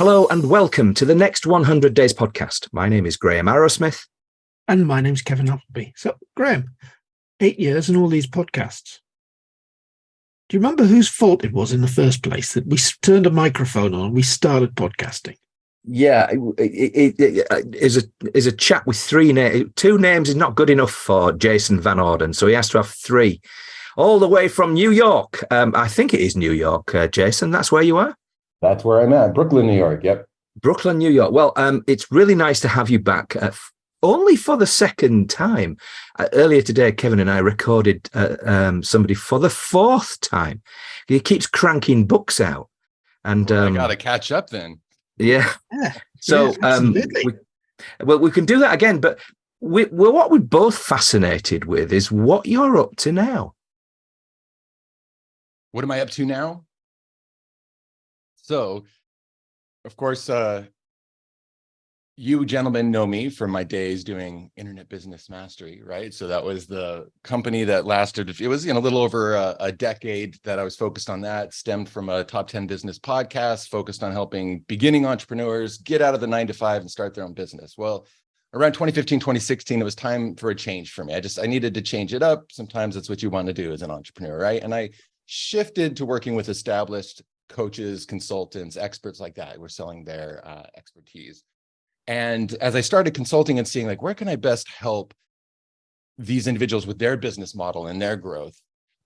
Hello and welcome to the Next 100 Days podcast. My name is Graham Arrowsmith. And my name's Kevin Appleby. So, Graham, 8 years and all these podcasts. Do you remember whose fault it was in the first place that we turned a microphone on and we started podcasting? Yeah, it is a chat with three names. Two names is not good enough for Jason Van Orden, so he has to have three. All the way from New York. I think it is New York, Jason. That's where you are? That's where I'm at. Brooklyn, New York. Yep. Brooklyn, New York. Well, it's really nice to have you back. Only for the second time. Earlier today, Kevin and I recorded somebody for the fourth time. He keeps cranking books out. And I got to catch up then. Yeah. So we can do that again. But what we're both fascinated with is what you're up to now. What am I up to now? So, of course, you gentlemen know me from my days doing Internet Business Mastery, right? So that was the company that lasted, it was a little over a decade that I was focused on. That stemmed from a top 10 business podcast focused on helping beginning entrepreneurs get out of the 9-to-5 and start their own business. Well, around 2015, 2016, it was time for a change for me. I needed to change it up. Sometimes that's what you want to do as an entrepreneur, right? And I shifted to working with established coaches, consultants, experts like that who were selling their expertise. And as I started consulting and seeing where can I best help these individuals with their business model and their growth,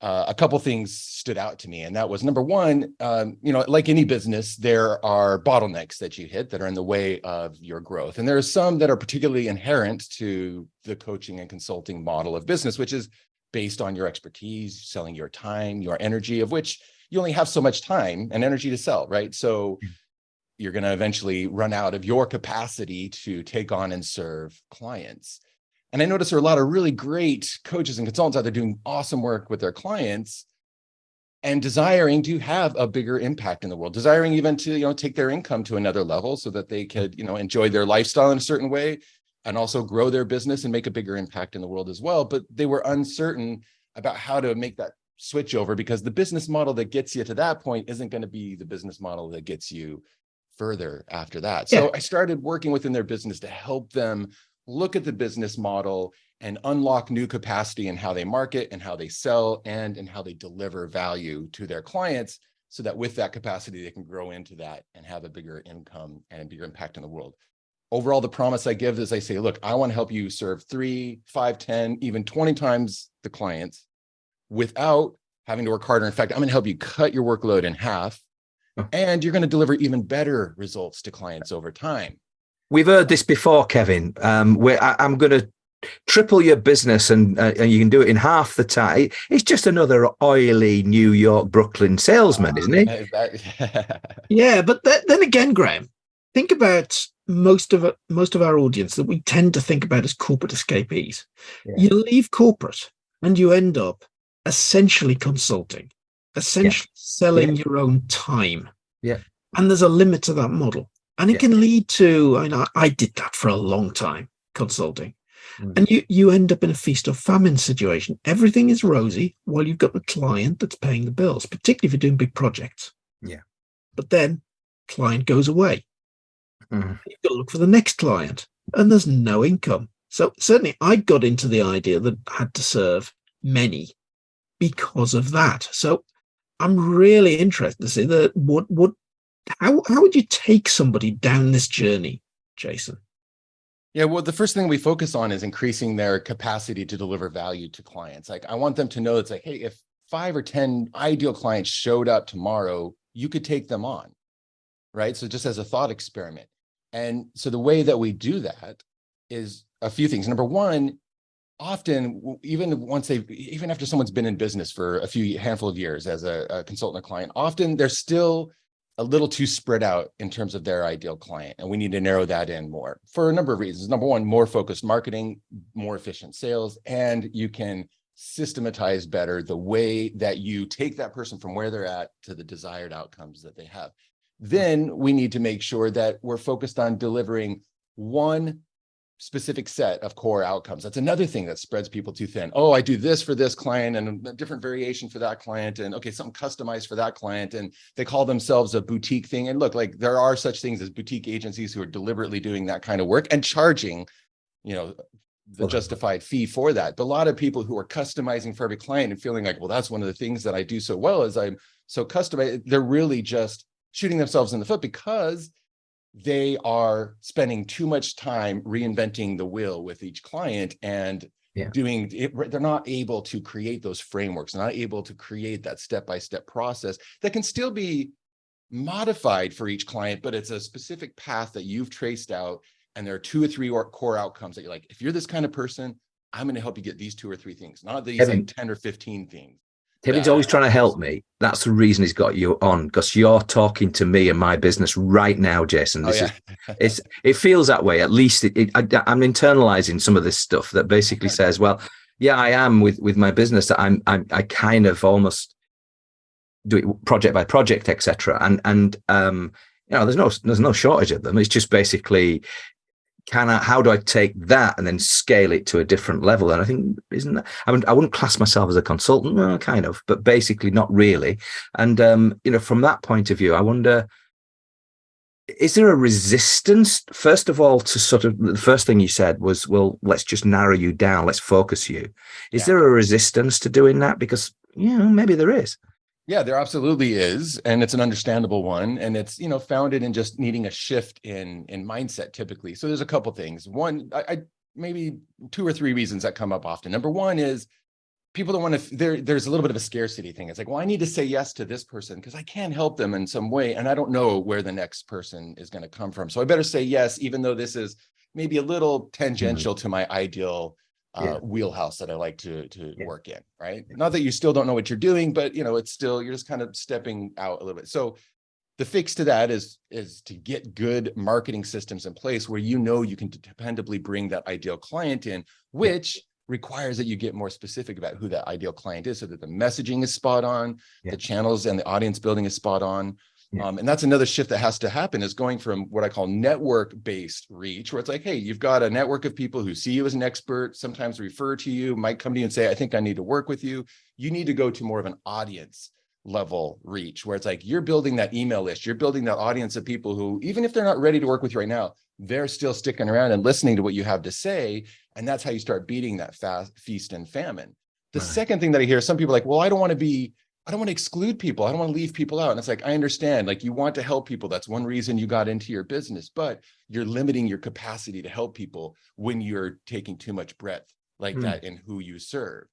a couple things stood out to me. And that was number one, like any business, there are bottlenecks that you hit that are in the way of your growth. And there are some that are particularly inherent to the coaching and consulting model of business, which is based on your expertise, selling your time, your energy, of which you only have so much time and energy to sell, right? So you're going to eventually run out of your capacity to take on and serve clients. And I noticed there are a lot of really great coaches and consultants out there doing awesome work with their clients and desiring to have a bigger impact in the world, desiring even to, take their income to another level so that they could, enjoy their lifestyle in a certain way and also grow their business and make a bigger impact in the world as well. But they were uncertain about how to make that switch over because the business model that gets you to that point isn't going to be the business model that gets you further after that. So I started working within their business to help them look at the business model and unlock new capacity in how they market and how they sell and in how they deliver value to their clients so that with that capacity, they can grow into that and have a bigger income and a bigger impact in the world. Overall, the promise I give is I say, look, I want to help you serve 3, 5, 10, even 20 times the clients without having to work harder. In fact, I'm going to help you cut your workload in half, and you're going to deliver even better results to clients over time. We've heard this before, Kevin. Where I'm going to triple your business and you can do it in half the time. It's just another oily New York, Brooklyn salesman, isn't it? Yeah, but then again, Graham, think about most of our audience that we tend to think about as corporate escapees. Yeah. You leave corporate and you end up essentially consulting, essentially selling your own time. Yeah. And there's a limit to that model. And it can lead to, I did that for a long time, consulting. And you end up in a feast or famine situation. Everything is rosy while you've got the client that's paying the bills, particularly if you're doing big projects. Yeah. But then client goes away. You've got to look for the next client and there's no income. So certainly I got into the idea that I had to serve many because of that. So I'm really interested to see that how would you take somebody down this journey, Jason? Yeah, well, the first thing we focus on is increasing their capacity to deliver value to clients. I want them to know it's hey, if 5 or 10 ideal clients showed up tomorrow, you could take them on, right? So just as a thought experiment. And so the way that we do that is a few things. Number one, often, even after someone's been in business for a handful of years as a consultant or client, often they're still a little too spread out in terms of their ideal client. And we need to narrow that in more for a number of reasons. Number one, more focused marketing, more efficient sales, and you can systematize better the way that you take that person from where they're at to the desired outcomes that they have. Then we need to make sure that we're focused on delivering one specific set of core outcomes. That's another thing that spreads people too thin. Oh, I do this for this client and a different variation for that client. And okay, something customized for that client. And they call themselves a boutique thing. And look, like there are such things as boutique agencies who are deliberately doing that kind of work and charging, the justified fee for that. But a lot of people who are customizing for every client and feeling like, well, that's one of the things that I do so well is I'm so customized. They're really just shooting themselves in the foot because they are spending too much time reinventing the wheel with each client and doing it. They're not able to create those frameworks, not able to create that step-by-step process that can still be modified for each client, but it's a specific path that you've traced out. And there are 2 or 3 core outcomes that you're like, if you're this kind of person, I'm going to help you get these 2 or 3 things, not these like 10 or 15 things. Kevin's always trying to help me. That's the reason he's got you on, because you're talking to me and my business right now, Jason. It feels that way. At least I'm internalizing some of this stuff that basically says, well, yeah, I am with my business that I kind of almost do it project by project, etc. And there's no shortage of them. It's just basically, how do I take that and then scale it to a different level? And I think, I wouldn't class myself as a consultant, well, kind of, but basically not really. And, from that point of view, I wonder, is there a resistance, first of all, to sort of, the first thing you said was, well, let's just narrow you down, let's focus you. Is there a resistance to doing that? Because, maybe there is. Yeah, there absolutely is. And it's an understandable one. And it's, founded in just needing a shift in mindset typically. So there's a couple things. One, I maybe 2 or 3 reasons that come up often. Number one is people don't want to, there's a little bit of a scarcity thing. It's like, well, I need to say yes to this person because I can't help them in some way. And I don't know where the next person is going to come from. So I better say yes, even though this is maybe a little tangential to my ideal wheelhouse that I like to work in, right? Not that you still don't know what you're doing, but it's still, you're just kind of stepping out a little bit. So the fix to that is to get good marketing systems in place where you can dependably bring that ideal client in, which requires that you get more specific about who that ideal client is so that the messaging is spot on, the channels and the audience building is spot on. And that's another shift that has to happen, is going from what I call network-based reach, where it's like, hey, you've got a network of people who see you as an expert, sometimes refer to you, might come to you and say, I think I need to work with you. You need to go to more of an audience level reach, where it's like you're building that email list, you're building that audience of people who, even if they're not ready to work with you right now, they're still sticking around and listening to what you have to say. And that's how you start beating that feast and famine. The second thing that I hear, some people are like, well, I don't want to exclude people. I don't want to leave people out. And it's like, I understand, like you want to help people. That's one reason you got into your business, but you're limiting your capacity to help people when you're taking too much breadth like that in who you serve.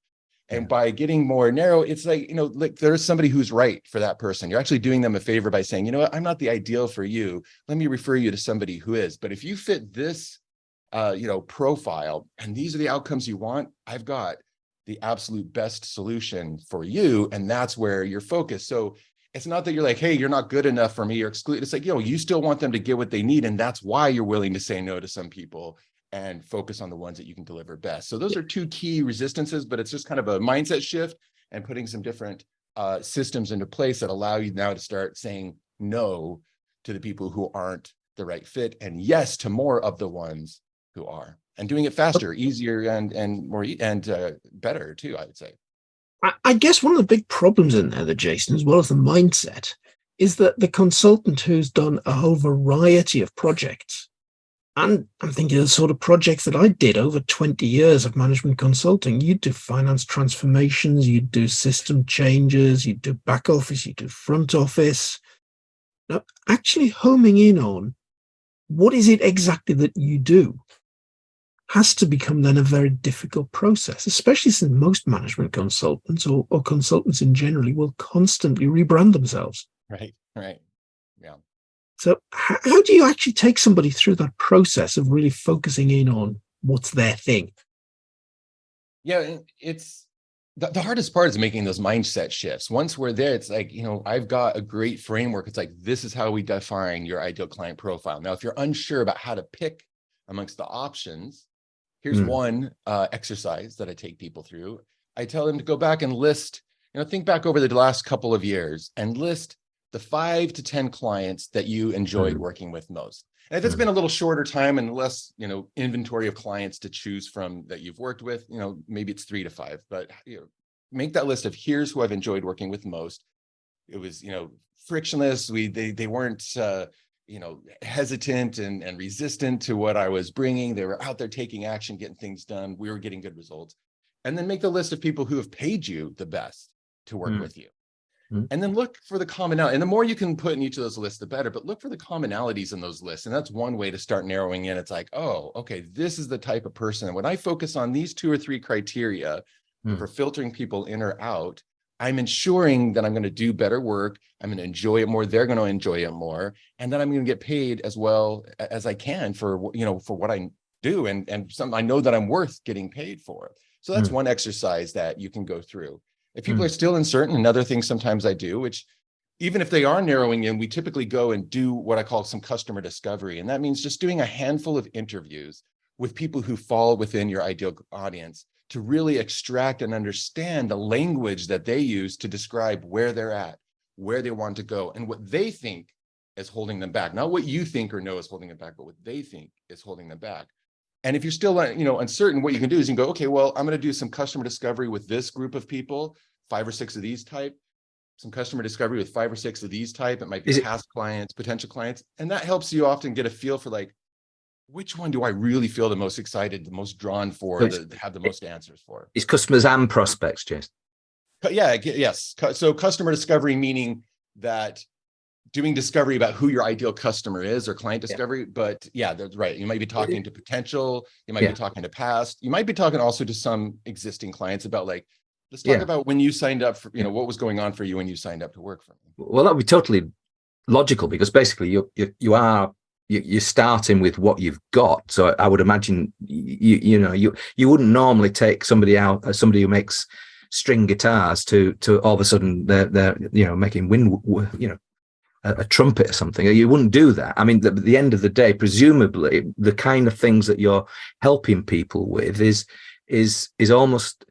And by getting more narrow, it's like, like there's somebody who's right for that person. You're actually doing them a favor by saying, you know what, I'm not the ideal for you. Let me refer you to somebody who is. But if you fit this, profile, and these are the outcomes you want, I've got the absolute best solution for you. And that's where you're focused. So it's not that you're like, hey, you're not good enough for me, you're excluded. It's like, you still want them to get what they need. And that's why you're willing to say no to some people and focus on the ones that you can deliver best. So those are 2 key resistances, but it's just kind of a mindset shift and putting some different systems into place that allow you now to start saying no to the people who aren't the right fit and yes to more of the ones who are, and doing it faster, easier, and more and better too, I would say. I guess one of the big problems in there, Jason, as well as the mindset, is that the consultant who's done a whole variety of projects, and I'm thinking of the sort of projects that I did over 20 years of management consulting. You'd do finance transformations, you'd do system changes, you'd do back office, you'd do front office. Now, actually homing in on what is it exactly that you do has to become then a very difficult process, especially since most management consultants or consultants in general will constantly rebrand themselves. Right. Yeah. So how do you actually take somebody through that process of really focusing in on what's their thing? Yeah, it's the hardest part is making those mindset shifts. Once we're there, it's like, I've got a great framework. It's like, this is how we define your ideal client profile. Now, if you're unsure about how to pick amongst the options, here's one exercise that I take people through. I tell them to go back and list, think back over the last couple of years and list the 5 to 10 clients that you enjoyed working with most. And if it's been a little shorter time and less, inventory of clients to choose from that you've worked with, maybe it's 3 to 5, but make that list of here's who I've enjoyed working with most. It was, frictionless. They weren't, hesitant and resistant to what I was bringing. They were out there taking action, getting things done. We were getting good results. And then make the list of people who have paid you the best to work with you. And then look for the commonality. And the more you can put in each of those lists, the better. But look for the commonalities in those lists. And that's one way to start narrowing in. It's like, oh, okay, this is the type of person. And when I focus on these 2 or 3 criteria for filtering people in or out, I'm ensuring that I'm going to do better work. I'm going to enjoy it more. They're going to enjoy it more. And then I'm going to get paid as well as I can for what I do. And I know that I'm worth getting paid for. So that's one exercise that you can go through. If people are still uncertain, another thing sometimes I do, which even if they are narrowing in, we typically go and do what I call some customer discovery. And that means just doing a handful of interviews with people who fall within your ideal audience to really extract and understand the language that they use to describe where they're at, where they want to go, and what they think is holding them back. Not what you think or know is holding them back, but what they think is holding them back. And if you're still, uncertain, what you can do is you can go, okay, well, I'm going to do some customer discovery with this group of people, 5 or 6 of these type, some customer discovery with 5 or 6 of these type. It might be past clients, potential clients. And that helps you often get a feel for like, which one do I really feel the most excited, the most drawn for, have the most answers for? It's customers and prospects, Jason. Yeah, yes. So customer discovery, meaning that doing discovery about who your ideal customer is, or client discovery. But yeah, that's right. You might be talking to potential, you might be talking to past, you might be talking also to some existing clients about like, let's talk about when you signed up for, what was going on for you when you signed up to work for me. Well, that would be totally logical, because basically you're starting with what you've got. So I would imagine you wouldn't normally take somebody who makes string guitars to all of a sudden they're making a trumpet or something. You wouldn't do that. I mean, at the end of the day, presumably the kind of things that you're helping people with is almost,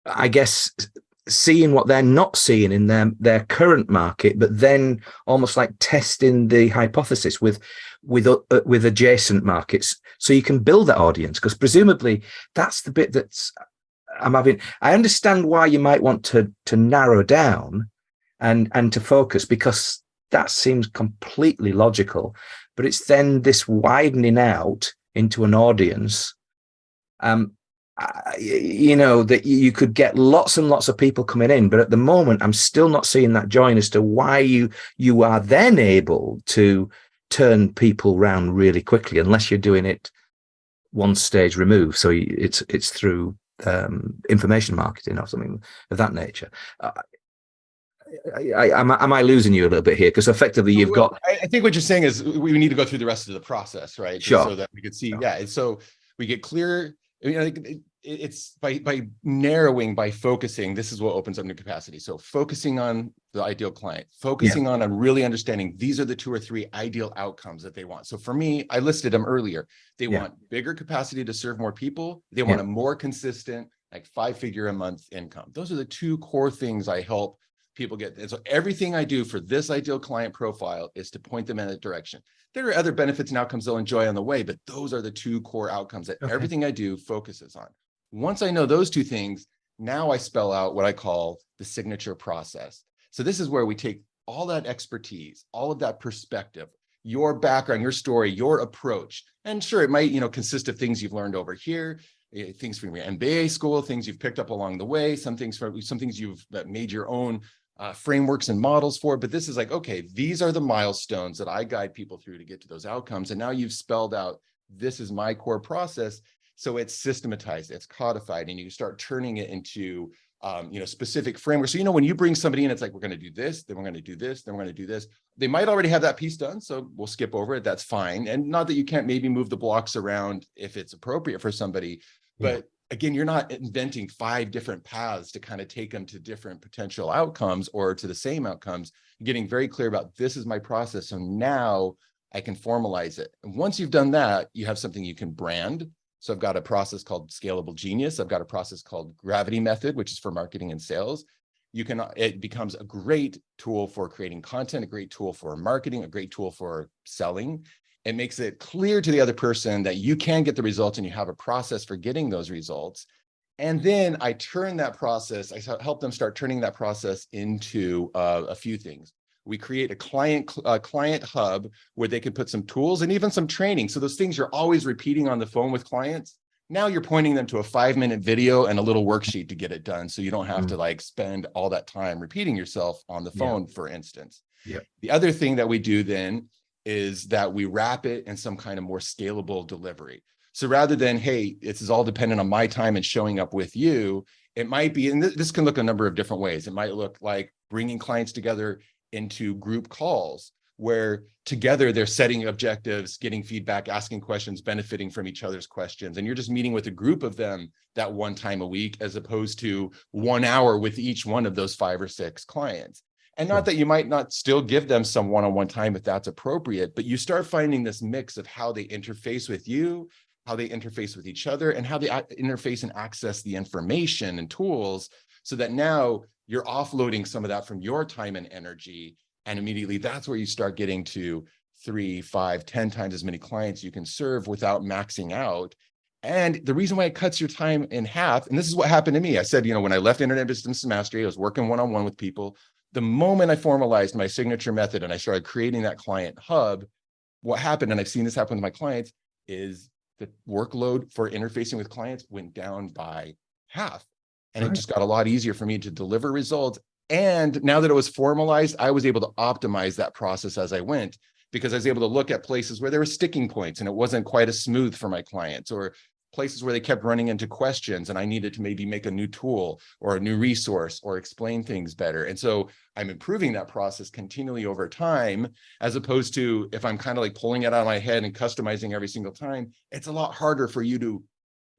I guess, seeing what they're not seeing in their current market, but then almost like testing the hypothesis with adjacent markets, so you can build that audience. Because presumably that's the bit that's I understand why you might want to narrow down and to focus, because that seems completely logical. But it's then this widening out into an audience, that you could get lots and lots of people coming in. But at the moment, I'm still not seeing that join as to why you are then able to turn people round really quickly, unless you're doing it one stage removed. So it's through information marketing or something of that nature. Am I losing you a little bit here? Because effectively you've got... I think what you're saying is we need to go through the rest of the process, right? Sure. So that we could see, and so we get clear. It's by narrowing, by focusing, this is what opens up new capacity. So focusing on the ideal client, focusing on really understanding these are the 2 or 3 ideal outcomes that they want. So for me, I listed them earlier. They want bigger capacity to serve more people. They want a more consistent, like 5-figure a month income. Those are the 2 core things I help people get. And so everything I do for this ideal client profile is to point them in that direction. There are other benefits and outcomes they'll enjoy on the way, but those are the 2 core outcomes that everything I do focuses on. Once I know those 2 things, now I spell out what I call the signature process. So this is where we take all that expertise, all of that perspective, your background, your story, your approach. And sure, it might, consist of things you've learned over here, things from your MBA school, things you've picked up along the way, some things you've made your own frameworks and models for. But this is like, okay, these are the milestones that I guide people through to get to those outcomes. And now you've spelled out, this is my core process. So it's systematized, it's codified, and you start turning it into specific frameworks. So, when you bring somebody in, it's like, we're going to do this, then we're going to do this, then we're going to do this. They might already have that piece done, so we'll skip over it. That's fine. And not that you can't maybe move the blocks around if it's appropriate for somebody, but again, you're not inventing 5 different paths to kind of take them to different potential outcomes or to the same outcomes. You're getting very clear about, this is my process. So now I can formalize it. And once you've done that, you have something you can brand. So I've got a process called Scalable Genius. I've got a process called Gravity Method, which is for marketing and sales. It becomes a great tool for creating content, a great tool for marketing, a great tool for selling. It makes it clear to the other person that you can get the results and you have a process for getting those results. And then I turn that process, I help them start turning that process into a few things. We create a client hub where they can put some tools and even some training. So those things you're always repeating on the phone with clients, now you're pointing them to a 5-minute video and a little worksheet to get it done. So you don't have to like spend all that time repeating yourself on the phone, for instance. The other thing that we do then is that we wrap it in some kind of more scalable delivery. So rather than, hey, this is all dependent on my time and showing up with you, it might be, and this can look a number of different ways. It might look like bringing clients together into group calls where together they're setting objectives, getting feedback, asking questions, benefiting from each other's questions. And you're just meeting with a group of them that one time a week, as opposed to 1 hour with each one of those 5 or 6 clients. And not that you might not still give them some one-on-one time if that's appropriate, but you start finding this mix of how they interface with you, how they interface with each other, and how they interface and access the information and tools, so that now you're offloading some of that from your time and energy. And immediately that's where you start getting to 3, 5, 10 times as many clients you can serve without maxing out. And the reason why it cuts your time in half, and this is what happened to me. I said, when I left Internet Business Mastery, I was working one-on-one with people. The moment I formalized my signature method and I started creating that client hub, what happened, and I've seen this happen with my clients, is the workload for interfacing with clients went down by half. And it just got a lot easier for me to deliver results. And now that it was formalized, I was able to optimize that process as I went, because I was able to look at places where there were sticking points and it wasn't quite as smooth for my clients, or places where they kept running into questions and I needed to maybe make a new tool or a new resource or explain things better. And so I'm improving that process continually over time, as opposed to if I'm kind of like pulling it out of my head and customizing every single time, it's a lot harder for you to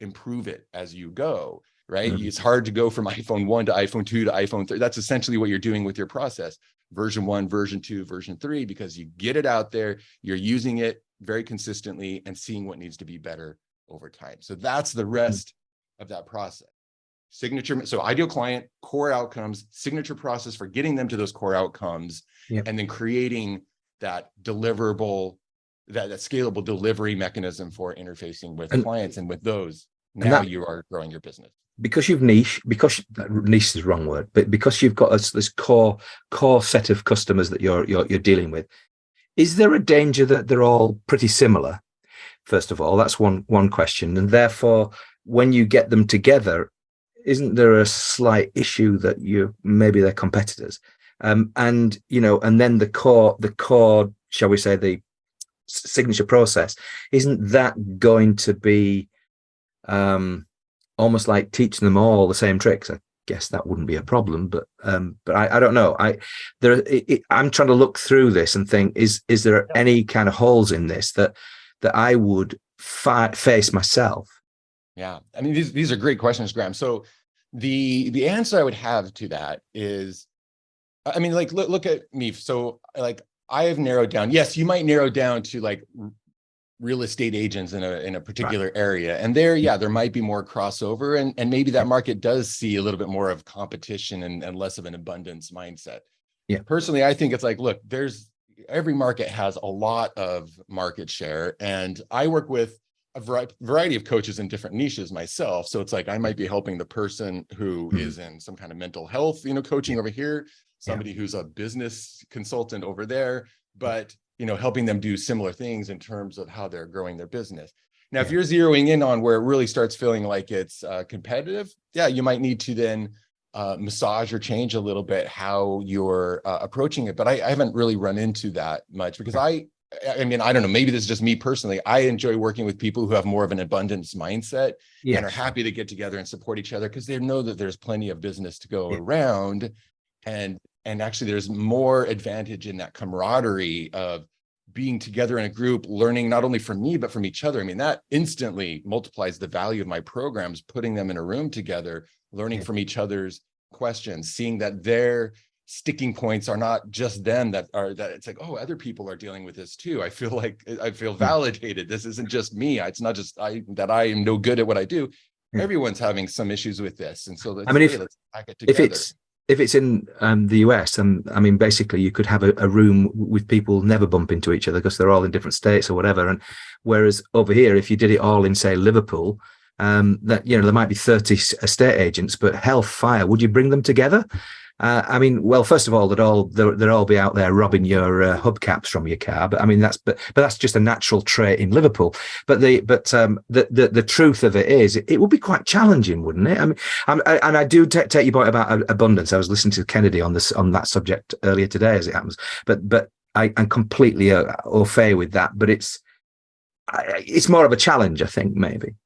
improve it as you go, right? It's hard to go from iPhone 1 to iPhone 2 to iPhone 3. That's essentially what you're doing with your process. Version 1, version 2, version 3, because you get it out there, you're using it very consistently and seeing what needs to be better over time. So that's the rest of that process. Signature, so ideal client, core outcomes, signature process for getting them to those core outcomes, and then creating that deliverable, that scalable delivery mechanism for interfacing with clients. And with those, now you are growing your business. Because you've niche is the wrong word, but because you've got this core set of customers that you're dealing with, is there a danger that they're all pretty similar? First of all, that's one question. And therefore, when you get them together, isn't there a slight issue that maybe they're competitors? And then the core, shall we say, the signature process, isn't that going to be almost like teaching them all the same tricks? I guess that wouldn't be a problem, but I don't know. I'm trying to look through this and think, is there any kind of holes in this that I would face myself? Yeah, I mean, these are great questions, Graham. So the answer I would have to that is, I mean, like, look at me. So like, I have narrowed down. Yes, you might narrow down to like real estate agents in a particular area, and there might be more crossover, and maybe that market does see a little bit more of competition and less of an abundance mindset. Personally, I think it's like, look, every market has a lot of market share, and I work with a variety of coaches in different niches myself. So it's like, I might be helping the person who is in some kind of mental health, coaching over here, somebody who's a business consultant over there, but, helping them do similar things in terms of how they're growing their business. Now, if you're zeroing in on where it really starts feeling like it's competitive, you might need to then massage or change a little bit how you're approaching it. But I haven't really run into that much, because I mean, I don't know, maybe this is just me personally. I enjoy working with people who have more of an abundance mindset and are happy to get together and support each other, because they know that there's plenty of business to go around. And actually there's more advantage in that camaraderie of being together in a group, learning not only from me, but from each other. I mean, that instantly multiplies the value of my programs, putting them in a room together, learning from each other's questions, seeing that their sticking points are not just them, that it's like, oh, other people are dealing with this too. I feel validated. This isn't just me. It's not just I am no good at what I do. Everyone's having some issues with this. And so let's pack it together. if it's in the US, I mean, basically, you could have a room with people never bump into each other because they're all in different states or whatever. And whereas over here, if you did it all in, say, Liverpool, that there might be 30 estate agents, but hellfire, would you bring them together? I mean, well, first of all, they'd all be out there robbing your hubcaps from your car. But I mean, but that's just a natural trait in Liverpool. But the truth of it is, it would be quite challenging, wouldn't it? I mean, and I do take your point about abundance. I was listening to Kennedy on that subject earlier today, as it happens. But I'm completely au fait with that. But it's more of a challenge, I think, maybe.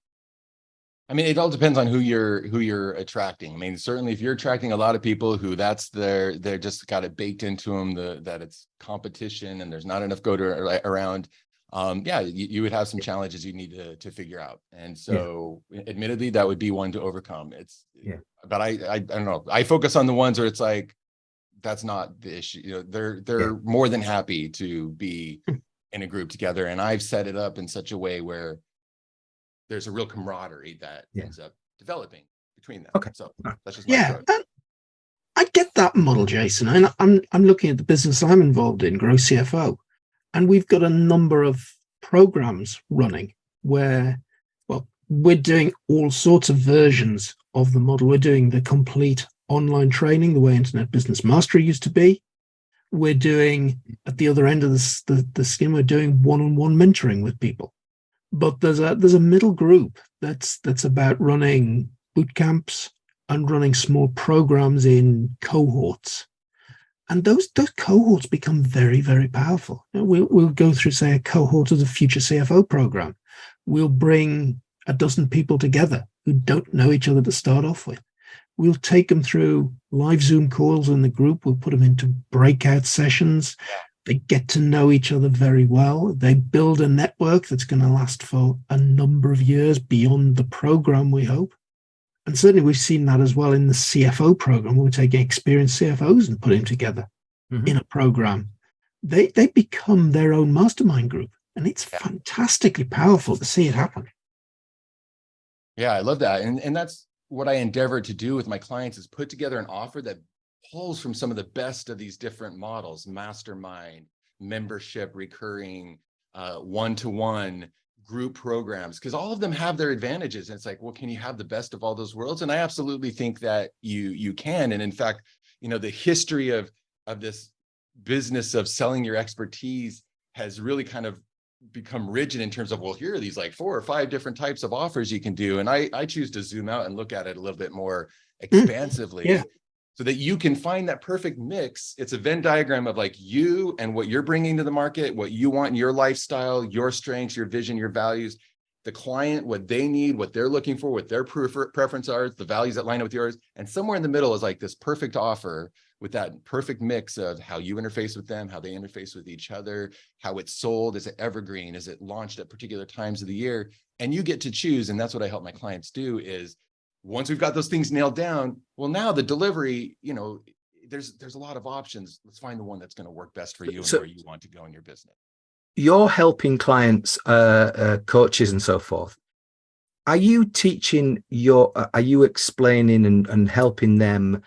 I mean, it all depends on who you're attracting. I mean, certainly if you're attracting a lot of people who they're just got it baked into them that it's competition and there's not enough around. You would have some challenges you need to figure out. And so admittedly, that would be one to overcome. But I don't know. I focus on the ones where it's like, that's not the issue. They're more than happy to be in a group together. And I've set it up in such a way where there's a real camaraderie that ends up developing between them. Okay. So that's just my approach. I get that model, Jason. And I'm looking at the business I'm involved in, Grow CFO, and we've got a number of programs running where, well, we're doing all sorts of versions of the model. We're doing the complete online training, the way Internet Business Mastery used to be. We're doing, at the other end of the skin, we're doing one-on-one mentoring with people. But there's a middle group that's about running boot camps and running small programs in cohorts, and those cohorts become very, very powerful. We'll go through, say, a cohort of the Future CFO program. We'll bring a dozen people together who don't know each other to start off with. We'll take them through live Zoom calls in the group. We'll put them into breakout sessions. They get to know each other very well. They build a network that's going to last for a number of years beyond the program, we hope. And certainly we've seen that as well in the CFO program. We're taking experienced CFOs and putting them together in a program. They become their own mastermind group. And it's fantastically powerful to see it happen. Yeah, I love that. And that's what I endeavor to do with my clients, is put together an offer that pulls from some of the best of these different models: mastermind, membership, recurring, one-to-one, group programs, because all of them have their advantages. And it's like, well, can you have the best of all those worlds? And I absolutely think that you can. And in fact, the history of this business of selling your expertise has really kind of become rigid in terms of, well, here are these like 4 or 5 different types of offers you can do. And I choose to zoom out and look at it a little bit more expansively. So that you can find that perfect mix. It's a Venn diagram of like you and what you're bringing to the market, what you want in your lifestyle, your strengths, your vision, your values, the client, what they need, what they're looking for, what their preference are, the values that line up with yours. And somewhere in the middle is like this perfect offer with that perfect mix of how you interface with them, how they interface with each other, how it's sold, is it evergreen, is it launched at particular times of the year? And you get to choose. And that's what I help my clients do, is once we've got those things nailed down, well, now the delivery, there's a lot of options. Let's find the one that's going to work best for you and where you want to go in your business. You're helping clients, coaches and so forth. Are you teaching are you explaining and helping them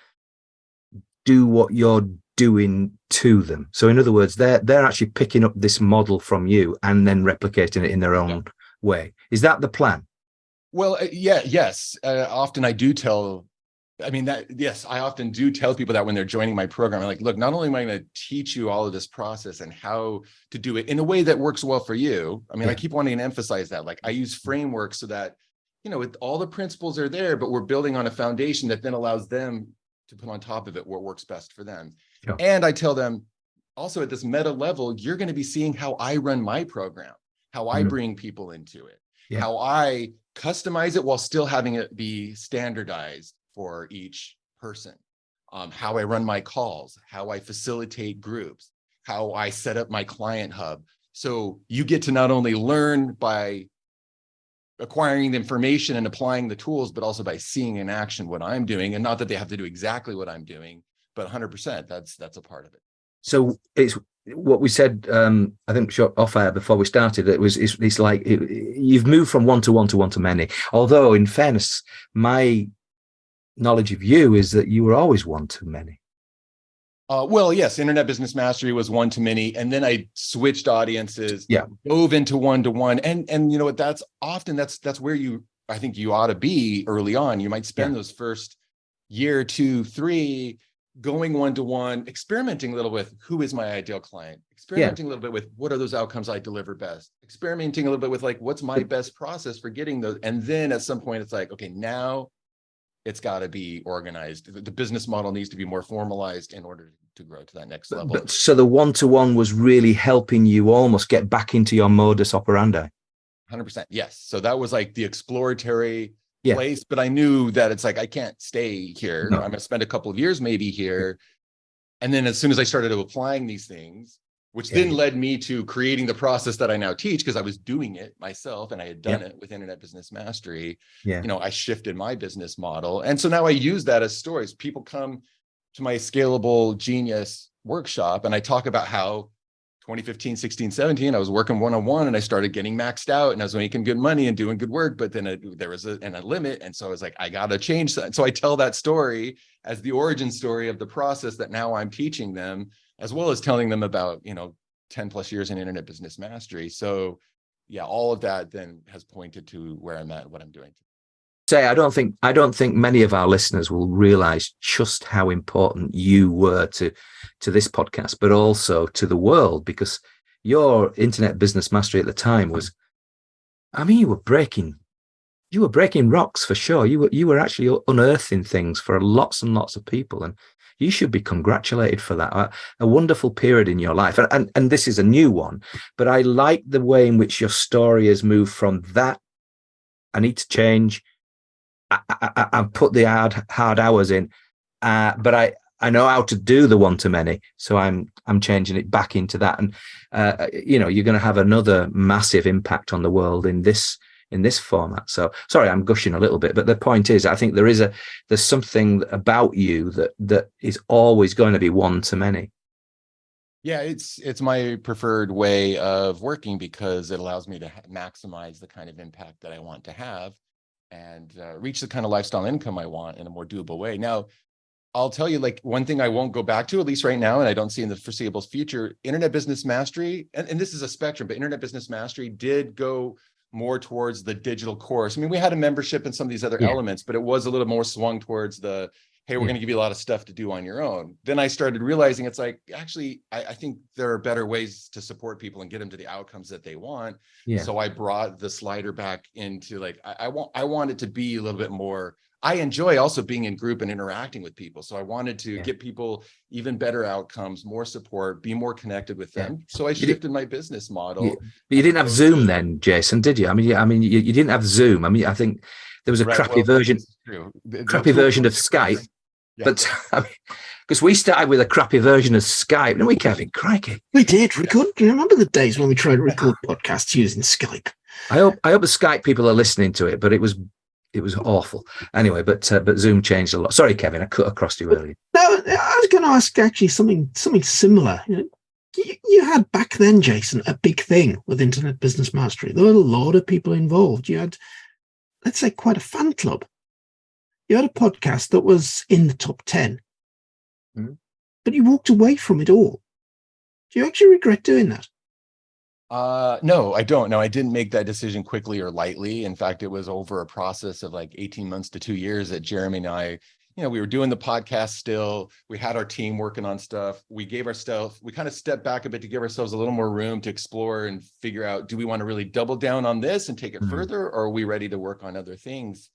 do what you're doing to them? So in other words, they're actually picking up this model from you and then replicating it in their own way. Is that the plan? Well, yes. Often I do tell, I often do tell people that when they're joining my program. I'm like, look, not only am I going to teach you all of this process and how to do it in a way that works well for you. I keep wanting to emphasize that. Like, I use frameworks so that, all the principles are there, but we're building on a foundation that then allows them to put on top of it what works best for them. Yeah. And I tell them also, at this meta level, you're going to be seeing how I run my program, how I bring people into it, how I customize it while still having it be standardized for each person, how I run my calls, how I facilitate groups, how I set up my client hub. So you get to not only learn by acquiring the information and applying the tools, but also by seeing in action what I'm doing. And not that they have to do exactly what I'm doing, but 100%, that's a part of it. So it's what we said, I think off air before we started, it's like you've moved from one to one to one to many. Although in fairness, my knowledge of you is that you were always one too many. Well, yes, Internet Business Mastery was one to many, and then I switched audiences, Yeah. dove into one-to-one, and you know what? That's where I think you ought to be early on. You might spend those first year, 2, 3, going one-to-one, experimenting a little with who is my ideal client, experimenting a little bit with what are those outcomes I deliver best, experimenting a little bit with like what's my best process for getting those, and then at some point it's like, okay, now it's got to be organized. The business model needs to be more formalized in order to grow to that next level. So the one-to-one was really helping you almost get back into your modus operandi. 100%. Yes. So that was like the exploratory place, but I knew that it's like, I can't stay here. I'm going to spend a couple of years maybe here. And then as soon as I started applying these things, which then led me to creating the process that I now teach, because I was doing it myself and I had done it with Internet Business Mastery. You know, I shifted my business model. And so now I use that as stories. People come to my Scalable Genius workshop and I talk about how 2015, 16, 17, I was working one-on-one and I started getting maxed out and I was making good money and doing good work, but then there was a limit. And so I was like, I got to change that. So I tell that story as the origin story of the process that now I'm teaching them, as well as telling them about, 10 plus years in Internet Business Mastery. So yeah, all of that then has pointed to where I'm at, what I'm doing. I don't think many of our listeners will realize just how important you were to this podcast, but also to the world, because your Internet Business Mastery at the time was, you were breaking rocks for sure. You were actually unearthing things for lots and lots of people, and you should be congratulated for that. A wonderful period in your life, and this is a new one, but I like the way in which your story has moved from that. I need to change. I've put the hard hours in, but I know how to do the one-to-many, so I'm changing it back into that. And you're going to have another massive impact on the world in this format. So sorry, I'm gushing a little bit, but the point is, I think there's something about you that is always going to be one-to-many. Yeah, it's my preferred way of working because it allows me to maximize the kind of impact that I want to have and reach the kind of lifestyle income I want in a more doable way. Now, I'll tell you, like, one thing I won't go back to, at least right now, and I don't see in the foreseeable future, Internet Business Mastery, and this is a spectrum, but Internet Business Mastery did go more towards the digital course. I mean, we had a membership and some of these other elements, but it was a little more swung towards the, hey, we're going to give you a lot of stuff to do on your own. Then I started realizing it's like, actually, I think there are better ways to support people and get them to the outcomes that they want. So I brought the slider back into like, I want it to be a little bit more, I enjoy also being in group and interacting with people. So I wanted to get people even better outcomes, more support, be more connected with them. So I shifted my business model. But you didn't have Zoom then, Jason, did you? I mean, you didn't have Zoom. I mean, I think there was a crappy version of Skype. Yeah. But because we started with a crappy version of Skype, didn't we, Kevin? Crikey. We did record. Do you remember the days when we tried to record podcasts using Skype? I hope the Skype people are listening to it, but it was awful. Anyway, but Zoom changed a lot. Sorry, Kevin, I cut across you earlier. No, I was going to ask actually something similar. You had back then, Jason, a big thing with Internet Business Mastery. There were a lot of people involved. You had, let's say, quite a fan club. You had a podcast that was in the top 10, but you walked away from it all. Do you actually regret doing that? No, I don't. No, I didn't make that decision quickly or lightly. In fact, it was over a process of like 18 months to 2 years that Jeremy and I, we were doing the podcast still. We had our team working on stuff. We kind of stepped back a bit to give ourselves a little more room to explore and figure out, do we want to really double down on this and take it further, or are we ready to work on other things?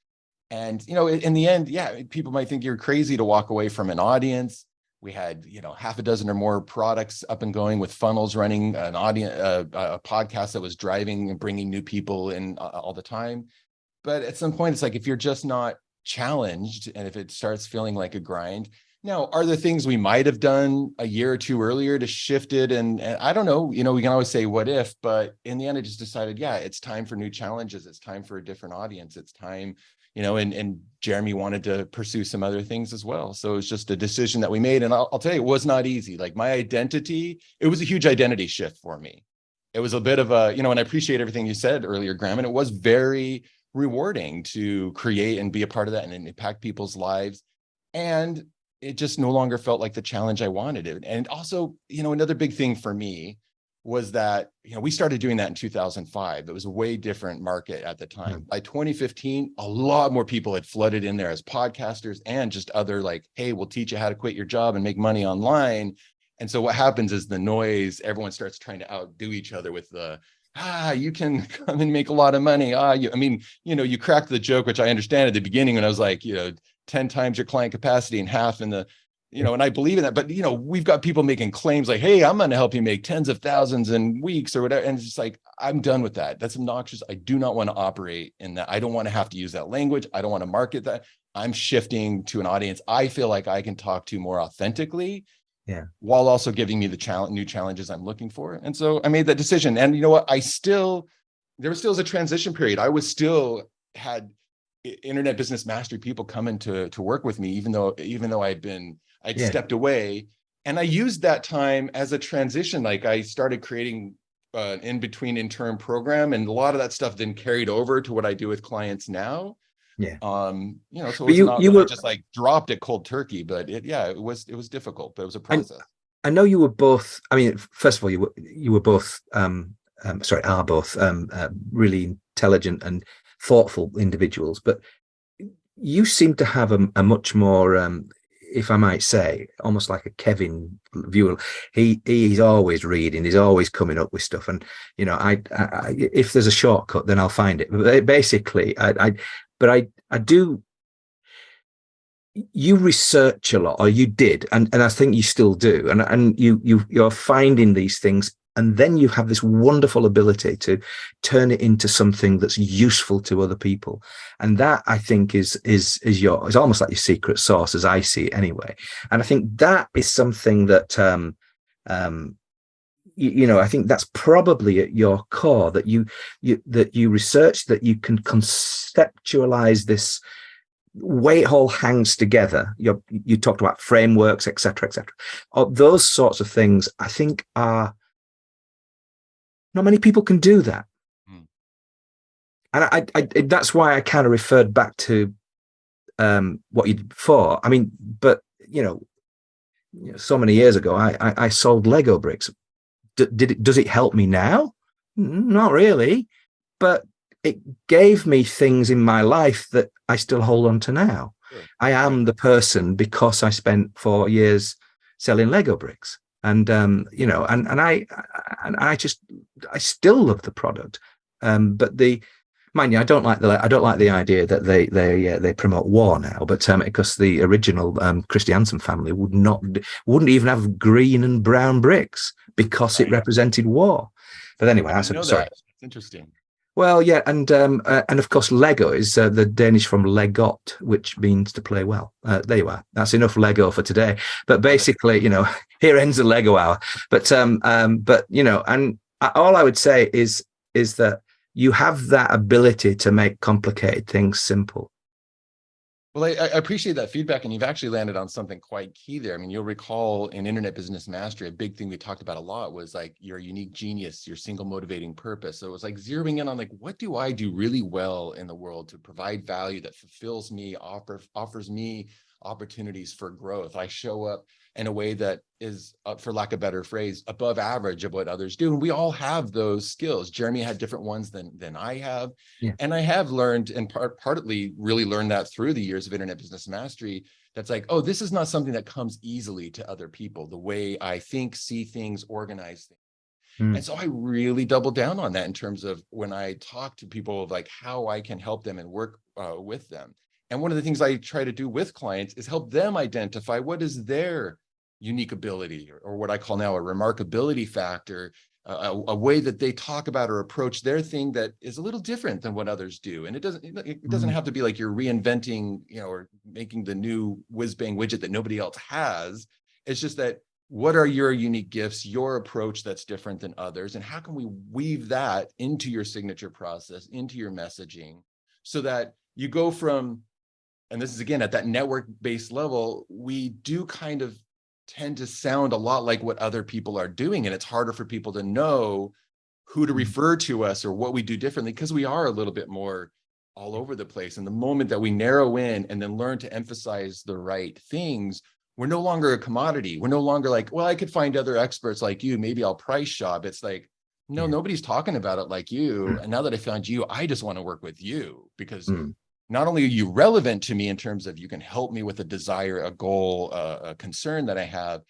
And, in the end, people might think you're crazy to walk away from an audience. We had, half a dozen or more products up and going with funnels running, an audience, a podcast that was driving and bringing new people in all the time. But at some point, it's like, if you're just not challenged and if it starts feeling like a grind. Now, are there things we might have done a year or two earlier to shift it? And I don't know, we can always say what if, but in the end, I just decided, it's time for new challenges. It's time for a different audience. It's time, and Jeremy wanted to pursue some other things as well. So it was just a decision that we made. And I'll tell you, it was not easy. Like my identity, it was a huge identity shift for me. It was a bit of a, and I appreciate everything you said earlier, Graham, and it was very rewarding to create and be a part of that and impact people's lives. And it just no longer felt like the challenge I wanted it. And also, another big thing for me was that, we started doing that in 2005. It was a way different market at the time. By 2015, a lot more people had flooded in there as podcasters and just other hey, we'll teach you how to quit your job and make money online. And so what happens is the noise, everyone starts trying to outdo each other with you can come and make a lot of money. You cracked the joke, which I understand at the beginning when I was 10 times your client capacity and half in the, and I believe in that. But, we've got people making claims hey, I'm going to help you make tens of thousands in weeks or whatever. And it's just I'm done with that. That's obnoxious. I do not want to operate in that. I don't want to have to use that language. I don't want to market that. I'm shifting to an audience I feel like I can talk to more authentically. Yeah. While also giving me the new challenges I'm looking for. And so I made that decision. And you know what? There was still a transition period. I was still had internet business mastery people coming to work with me, even though I'd stepped away. And I used that time as a transition. I started creating an in-between interim program, and a lot of that stuff then carried over to what I do with clients now. Yeah. So you were just dropped it cold turkey, but it was difficult, but it was a process. I know you were both, first of all, you were both, are both really intelligent and thoughtful individuals, but you seem to have a much more, if I might say, almost like a Kevin view. He's always reading, he's always coming up with stuff. And, I if there's a shortcut, then I'll find it. But basically, I do. You research a lot, or you did, and I think you still do, and you're finding these things, and then you have this wonderful ability to turn it into something that's useful to other people, and that I think is almost like your secret sauce, as I see it anyway. And I think that is something that I think that's probably at your core, that you research, that you can conceptualize this way it all hangs together. You talked about frameworks, etc., etc. Those sorts of things, I think, are not many people can do that. And I that's why I kind of referred back to what you did before. But so many years ago, I sold Lego bricks. Does it help me now? Not really, but it gave me things in my life that I still hold on to now. Sure. I am the person because I spent 4 years selling Lego bricks, and I still love the product. But mind you, I don't like the idea that they promote war now. But because the original Christiansen family wouldn't even have green and brown bricks because it represented war. But anyway, sorry. It's interesting. Well, yeah, and of course, Lego is the Danish from legot, which means to play well. There you are. That's enough Lego for today. But basically, here ends the Lego hour. But and all I would say is that you have that ability to make complicated things simple. Well, I appreciate that feedback, and you've actually landed on something quite key there. You'll recall in Internet Business Mastery, a big thing we talked about a lot was your unique genius, your single motivating purpose. So it was zeroing in on what do I do really well in the world to provide value that fulfills me, offers me opportunities for growth. I show up in a way that is, for lack of a better phrase, above average of what others do. And we all have those skills. Jeremy had different ones than I have. Yeah. And I have learned, and partly really learned that through the years of Internet Business Mastery, that's this is not something that comes easily to other people, the way I think, see things, organize things. And so I really double down on that in terms of when I talk to people of how I can help them and work with them. And one of the things I try to do with clients is help them identify what is their unique ability, or what I call now a remarkability factor, a way that they talk about or approach their thing that is a little different than what others do. And it doesn't have to be you're reinventing, or making the new whiz-bang widget that nobody else has. It's just that, what are your unique gifts, your approach that's different than others, and how can we weave that into your signature process, into your messaging, so that you go from, and this is again at that network-based level, we do kind of tend to sound a lot like what other people are doing, and it's harder for people to know who to refer to us or what we do differently, because we are a little bit more all over the place. And the moment that we narrow in and then learn to emphasize the right things, we're no longer a commodity. We're no longer like, well, I could find other experts like you. Maybe I'll price shop. It's like, no, nobody's talking about it like you. And now that I found you, I just want to work with you, because not only are you relevant to me in terms of you can help me with a desire, a goal, a concern that I have,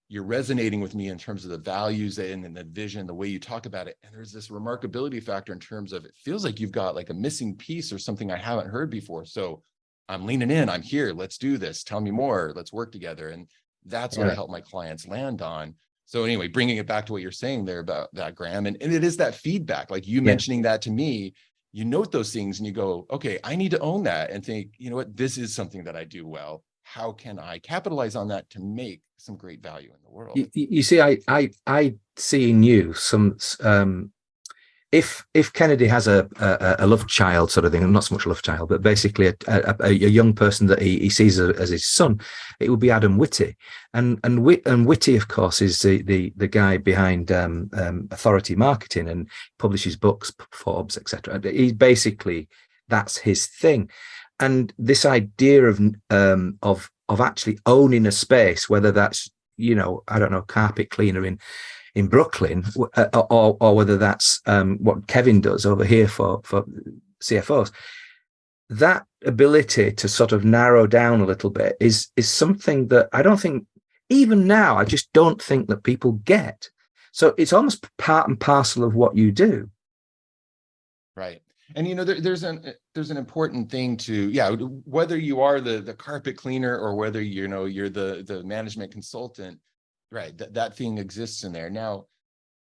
you're resonating with me in terms of the values and the vision, the way you talk about it. And there's this remarkability factor in terms of, it feels like you've got like a missing piece or something I haven't heard before. So I'm leaning in, I'm here, let's do this. Tell me more, let's work together. And that's what I help my clients land on. So anyway, bringing it back to what you're saying there about that, Graham, and it is that feedback, like you mentioning that to me, you note those things and you go, okay, I need to own that and think, you know what, this is something that I do well. How can I capitalize on that to make some great value in the world? You see, I see in you some, if Kennedy has a love child sort of thing, not so much a love child, but basically a young person that he sees as his son, it would be Adam Whitty, and Whitty, of course, is the guy behind Authority Marketing and publishes books, Forbes, etc. He basically, that's his thing, and this idea of actually owning a space, whether that's, you know, I don't know, carpet cleaner in Brooklyn, or whether that's what Kevin does over here for CFOs, that ability to sort of narrow down a little bit is something that I don't think, even now, I just don't think that people get. So it's almost part and parcel of what you do. Right. And, you know, there's an important thing to, whether you are the carpet cleaner or whether, you know, you're the management consultant, right, that thing exists in there. Now,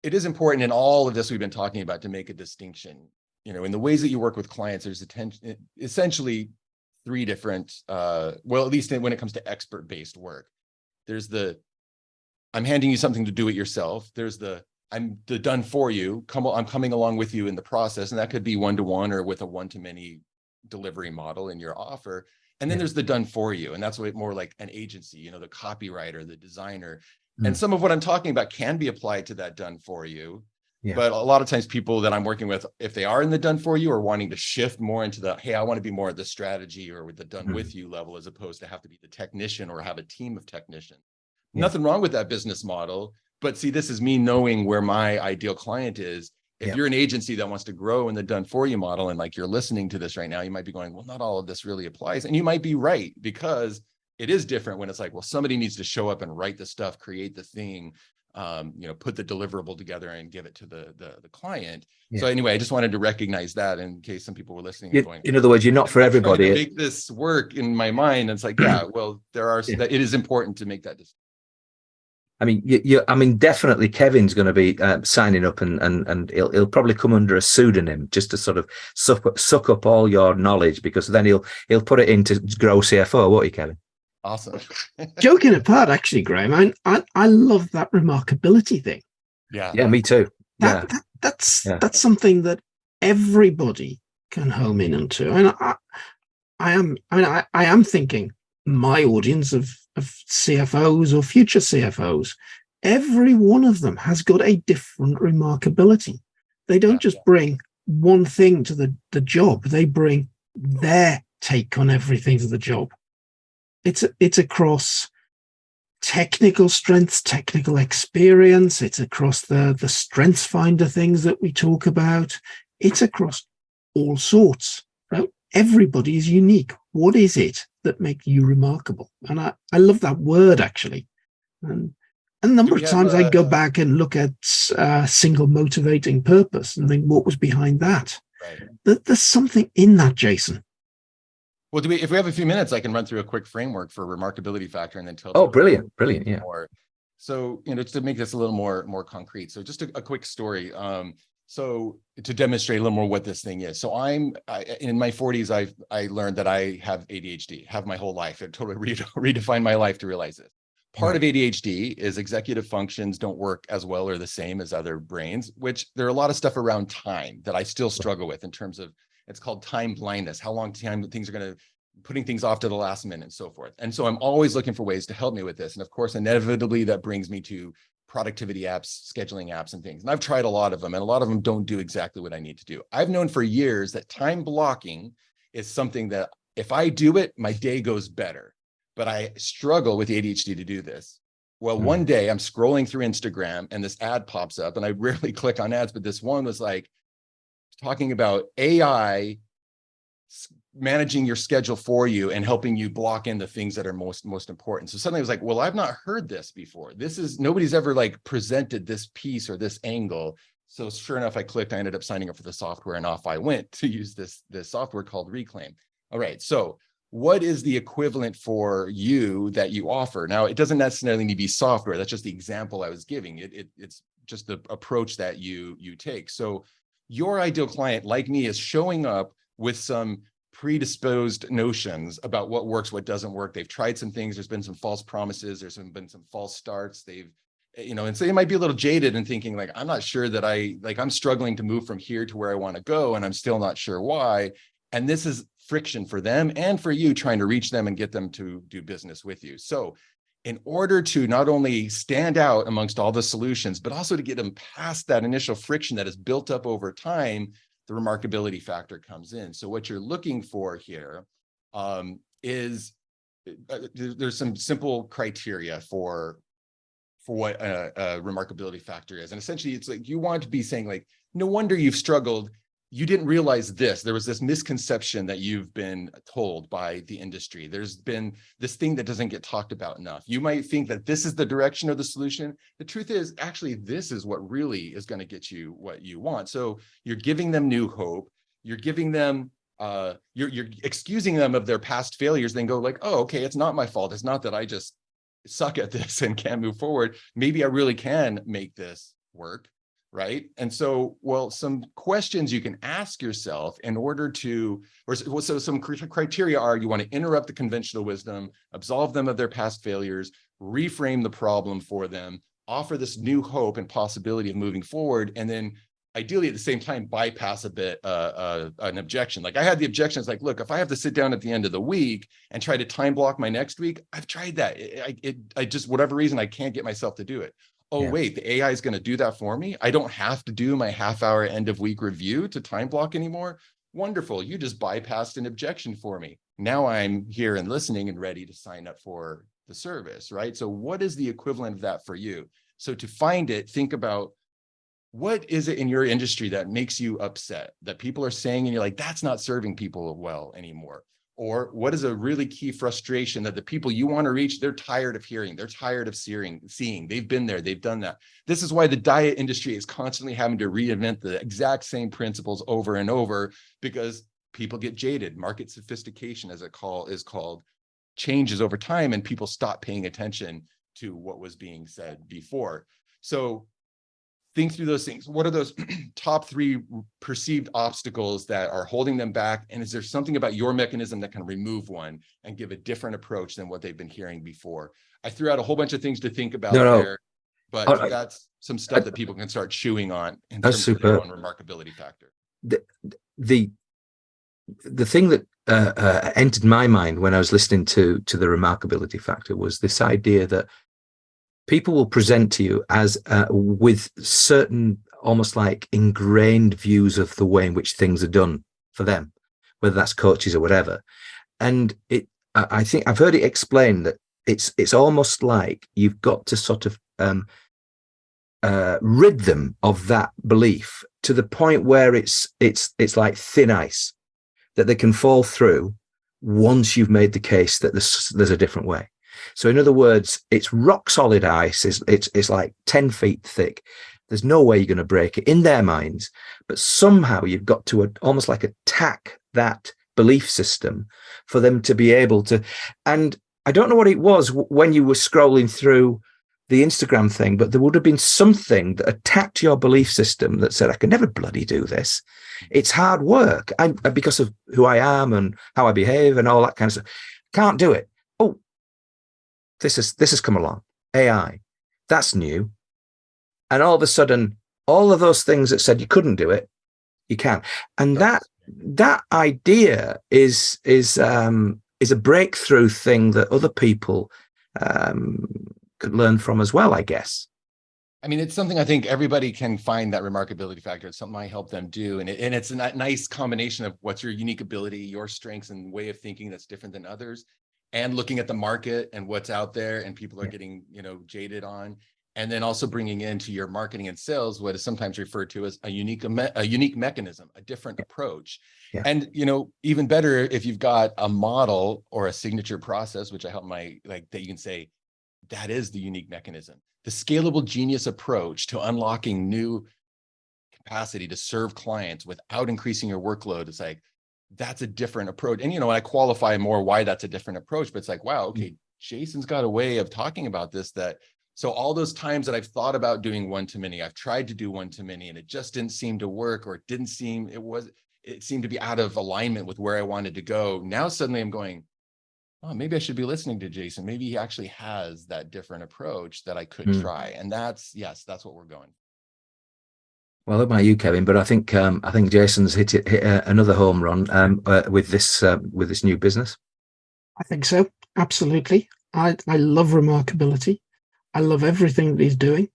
it is important in all of this we've been talking about to make a distinction. You know, in the ways that you work with clients, there's essentially three different, well, at least when it comes to expert-based work. There's I'm handing you something to do it yourself. There's I'm done for you. I'm coming along with you in the process. And that could be one-to-one or with a one-to-many delivery model in your offer. And then there's the done for you. And that's more like an agency, you know, the copywriter, the designer. And some of what I'm talking about can be applied to that done for you. But a lot of times people that I'm working with, if they are in the done for you, are wanting to shift more into the, hey, I want to be more at the strategy or with the done with you level, as opposed to have to be the technician or have a team of technicians. Nothing wrong with that business model. But see, this is me knowing where my ideal client is. If you're an agency that wants to grow in the done for you model, and like you're listening to this right now, you might be going, well, not all of this really applies. And you might be right, because it is different when it's like, well, somebody needs to show up and write the stuff, create the thing, you know, put the deliverable together and give it to the client. So anyway, I just wanted to recognize that in case some people were listening and going, in other words, you're not for everybody. To make this work in my mind. And it's like, well, it is important to make that decision. I mean, definitely Kevin's going to be signing up, and he'll probably come under a pseudonym just to sort of suck up all your knowledge, because then he'll put it in to grow CFO, won't he, Kevin? Awesome. Joking apart, actually, Graham, I love that remarkability thing. Yeah, me too. That's something that everybody can home in onto. And I am thinking my audience of CFOs or future CFOs, every one of them has got a different remarkability. They don't just bring one thing to the job, they bring their take on everything to the job. It's across technical strengths, technical experience, it's across the strengths finder things that we talk about, it's across all sorts. Right? Everybody is unique. What is it that makes you remarkable? And I love that word, actually. And a number of times I go back and look at single motivating purpose and think, what was behind that? Right. There's something in that, Jason. Well, if we have a few minutes, I can run through a quick framework for remarkability factor and then tell. Oh, brilliant. Yeah. More. So, you know, just to make this a little more concrete. So just a quick story. So to demonstrate a little more what this thing is. So in my 40s, I learned that I have ADHD, have my whole life. It totally redefined my life to realize this. Part of ADHD is executive functions don't work as well or the same as other brains, which there are a lot of stuff around time that I still struggle with in terms of, it's called time blindness, how long time things are going to, putting things off to the last minute and so forth. And so I'm always looking for ways to help me with this. And of course, inevitably that brings me to productivity apps, scheduling apps and things. And I've tried a lot of them, and a lot of them don't do exactly what I need to do. I've known for years that time blocking is something that if I do it, my day goes better. But I struggle with ADHD to do this. Well, one day I'm scrolling through Instagram and this ad pops up, and I rarely click on ads, but this one was like talking about AI managing your schedule for you and helping you block in the things that are most important. So suddenly I was like, well, I've not heard this before. Nobody's ever like presented this piece or this angle. So sure enough, I clicked, I ended up signing up for the software, and off I went to use this software called Reclaim. All right. So what is the equivalent for you that you offer? Now, it doesn't necessarily need to be software. That's just the example I was giving. It's just the approach that you take. So your ideal client, like me, is showing up with some predisposed notions about what works, what doesn't work. They've tried some things. There's been some false promises. There's been some false starts. They've, and so they might be a little jaded and thinking like, I'm not sure that I'm struggling to move from here to where I want to go, and I'm still not sure why. And this is friction for them and for you trying to reach them and get them to do business with you. So in order to not only stand out amongst all the solutions, but also to get them past that initial friction that is built up over time, the remarkability factor comes in. So what you're looking for here is there's some simple criteria for what a remarkability factor is. And essentially it's like, you want to be saying like, no wonder you've struggled. You didn't realize this. There was this misconception that you've been told by the industry. There's been this thing that doesn't get talked about enough. You might think that this is the direction of the solution. The truth is, actually, this is what really is going to get you what you want. So you're giving them new hope. You're giving them, you're excusing them of their past failures, then go like, oh, okay, it's not my fault. It's not that I just suck at this and can't move forward. Maybe I really can make this work. Right. And so, well, some questions you can ask yourself in order to, so some criteria are, you want to interrupt the conventional wisdom, absolve them of their past failures, reframe the problem for them, offer this new hope and possibility of moving forward, and then ideally at the same time bypass a bit an objection. Like I had the objections like, look, if I have to sit down at the end of the week and try to time block my next week, I've tried that. I just, whatever reason, I can't get myself to do it. Oh, yeah. Wait, the AI is going to do that for me. I don't have to do my half-hour end of week review to time block anymore. Wonderful. You just bypassed an objection for me. Now I'm here and listening and ready to sign up for the service, right? So what is the equivalent of that for you? So to find it, think about what is it in your industry that makes you upset, that people are saying, and you're like, that's not serving people well anymore. Or what is a really key frustration that the people you want to reach, they're tired of hearing, they're tired of seeing, they've been there, they've done that. This is why the diet industry is constantly having to reinvent the exact same principles over and over, because people get jaded. Market sophistication, as it is called, changes over time, and people stop paying attention to what was being said before. So think through those things. What are those top 3 perceived obstacles that are holding them back? And is there something about your mechanism that can remove one and give a different approach than what they've been hearing before? I threw out a whole bunch of things to think about there, but that's some stuff that people can start chewing on in terms of their own remarkability factor. The thing that entered my mind when I was listening to the remarkability factor was this idea that people will present to you as with certain almost like ingrained views of the way in which things are done for them, whether that's coaches or whatever. And I think I've heard it explained that it's almost like you've got to sort of rid them of that belief to the point where it's like thin ice that they can fall through once you've made the case that there's a different way. So in other words, it's rock solid ice. It's like 10 feet thick. There's no way you're going to break it in their minds, but somehow you've got to almost like attack that belief system for them to be able to. And I don't know what it was when you were scrolling through the Instagram thing, but there would have been something that attacked your belief system that said, I can never bloody do this. It's hard work. Because of who I am and how I behave and all that kind of stuff. Can't do it. Oh, this has come along. AI, that's new. And all of a sudden, all of those things that said you couldn't do it, you can. And that idea is a breakthrough thing that other people could learn from as well, I guess. I mean, it's something I think everybody can find that remarkability factor. It's something I help them do. And it's a nice combination of what's your unique ability, your strengths and way of thinking that's different than others, and looking at the market and what's out there and people are getting, jaded on. And then also bringing into your marketing and sales what is sometimes referred to as a unique mechanism, a different approach. Yeah. And, even better if you've got a model or a signature process, which I help that you can say, that is the unique mechanism. The scalable genius approach to unlocking new capacity to serve clients without increasing your workload. It's like, that's a different approach. And, I qualify more why that's a different approach, but it's like, wow, okay, Jason's got a way of talking about this so all those times that I've thought about doing one-to-many, I've tried to do one-to-many and it just didn't seem to work, or it seemed to be out of alignment with where I wanted to go. Now suddenly I'm going, oh, maybe I should be listening to Jason. Maybe he actually has that different approach that I could try. And that's what we're going. Well, about you, Kevin, but I think Jason's hit another home run with this new business. I think so. Absolutely. I love remarkability. I love everything that he's doing.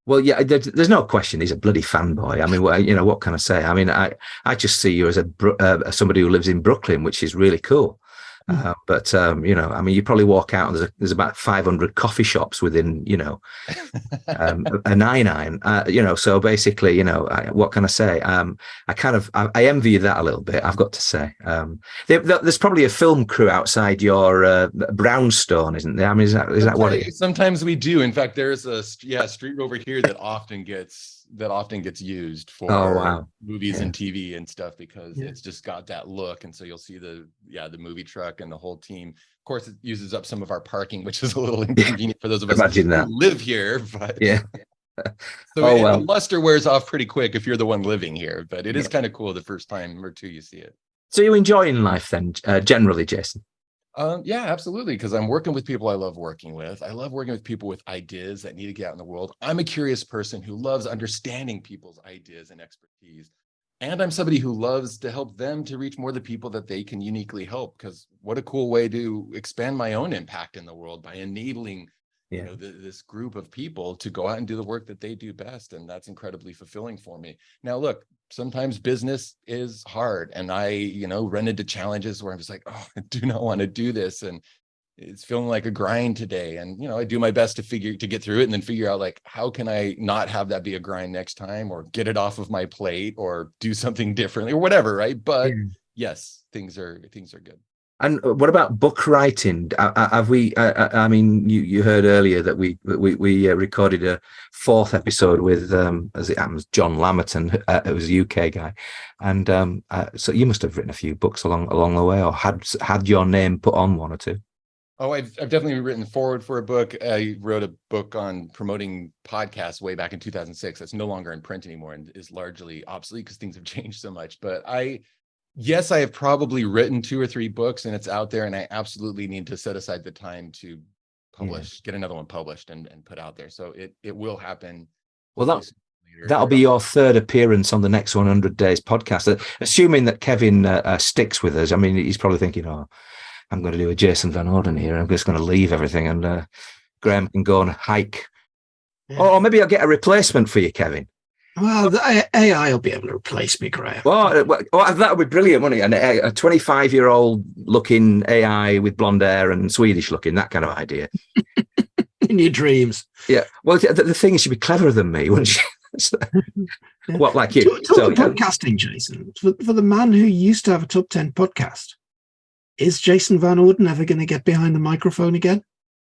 Well, yeah, there's no question he's a bloody fanboy. I mean, what can I say? I mean, I just see you as somebody who lives in Brooklyn, which is really cool. But I mean, you probably walk out and there's about 500 coffee shops within, a 9-9, so basically, what can I say? I envy you that a little bit, I've got to say. There's probably a film crew outside your brownstone, isn't there? I mean, is that what it is? Sometimes we do. In fact, there's a street over here that often gets used for movies and TV and stuff, because it's just got that look. And so you'll see the movie truck and the whole team. Of course, it uses up some of our parking, which is a little inconvenient for those of us who live here. But the luster wears off pretty quick if you're the one living here. But it is kind of cool the first time or two you see it. So you're enjoying life then, generally, Jason? Yeah, absolutely. Because I'm working with people I love working with. I love working with people with ideas that need to get out in the world. I'm a curious person who loves understanding people's ideas and expertise. And I'm somebody who loves to help them to reach more of the people that they can uniquely help. Because what a cool way to expand my own impact in the world by enabling this group of people to go out and do the work that they do best. And that's incredibly fulfilling for me. Now, look, sometimes business is hard, and I, run into challenges where I'm just like, oh, I do not want to do this. And it's feeling like a grind today. And, I do my best to get through it and then figure out, like, how can I not have that be a grind next time, or get it off of my plate, or do something differently, or whatever. Right. But yes, things are good. And what about book writing? Have we? I mean, you heard earlier that we recorded a 4th episode with, as it happens, John Lammerton, who was a UK guy, and so you must have written a few books along the way, or had your name put on one or two. Oh, I've definitely written forward for a book. I wrote a book on promoting podcasts way back in 2006. That's no longer in print anymore and is largely obsolete because things have changed so much. But Yes, I have probably written 2 or 3 books, and it's out there, and I absolutely need to set aside the time to publish, get another one published and put out there. So it will happen. Well, that'll be your 3rd appearance on the next 100 Days podcast. Assuming that Kevin sticks with us. I mean, he's probably thinking, oh, I'm going to do a Jason Van Orden here. I'm just going to leave everything, and Graham can go on a hike. Or maybe I'll get a replacement for you, Kevin. Well, the AI will be able to replace me, Graham. Well, that would be brilliant, wouldn't it? And a 25-year-old looking AI with blonde hair and Swedish looking, that kind of idea. In your dreams. Yeah. Well, the thing is, she'd be cleverer than me, wouldn't she? What, like you? Talk podcasting, Jason. For the man who used to have a top 10 podcast, is Jason Van Orden ever going to get behind the microphone again?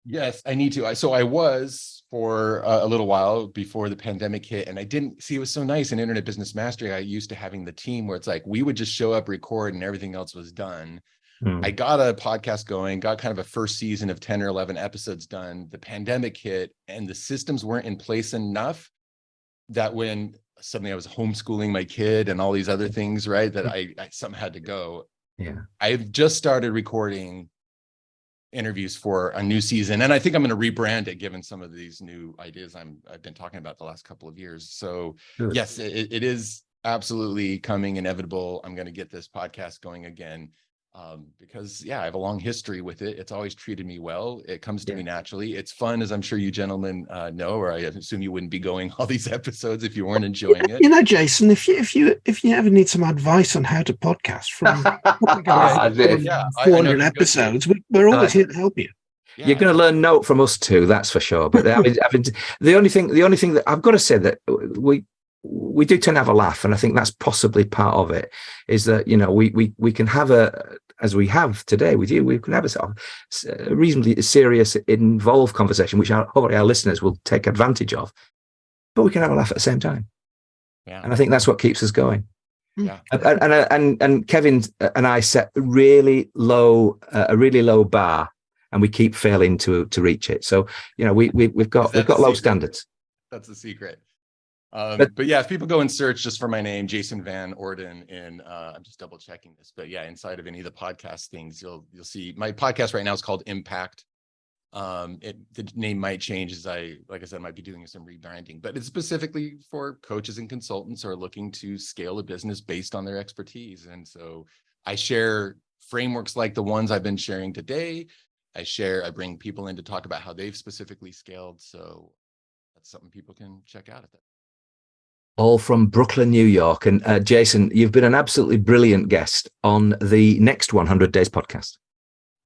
Yes, I need to. So I was for a little while before the pandemic hit, and I didn't see, it was so nice in Internet Business Mastery. I used to having the team where it's like we would just show up, record, and everything else was done. I got a podcast going, got kind of a first season of 10 or 11 episodes done. The pandemic hit, and the systems weren't in place enough that when suddenly I was homeschooling my kid and all these other things, right, that I something had to go. Yeah, I've just started recording interviews for a new season, and I think I'm going to rebrand it given some of these new ideas I've been talking about the last couple of years. So yes, it is absolutely coming, inevitable. I'm going to get this podcast going again. because I have a long history with it. It's always treated me well. It comes to me naturally. It's fun, as I'm sure you gentlemen know, or I assume you wouldn't be going all these episodes if you weren't enjoying it. Jason, if you ever need some advice on how to podcast from 400 episodes, we're always here to help you. Yeah. You're going to learn note from us too, that's for sure. But the only thing that I've got to say that we do tend to have a laugh, and I think that's possibly part of it. Is that we can have as we have today with you, we can have a sort of reasonably serious, involved conversation, which hopefully our listeners will take advantage of. But we can have a laugh at the same time, and I think that's what keeps us going. Yeah, and Kevin and I set a really low bar. And we keep failing to reach it. So we've got low standards. That's the secret. But if people go and search just for my name, Jason Van Orden, and I'm just double checking this, but inside of any of the podcast things, you'll see my podcast right now is called Impact. The name might change as like I said, might be doing some rebranding, but it's specifically for coaches and consultants who are looking to scale a business based on their expertise. And so I share frameworks like the ones I've been sharing today. I bring people in to talk about how they've specifically scaled. So that's something people can check out at that. All from Brooklyn, New York. And Jason, you've been an absolutely brilliant guest on the next 100 Days podcast.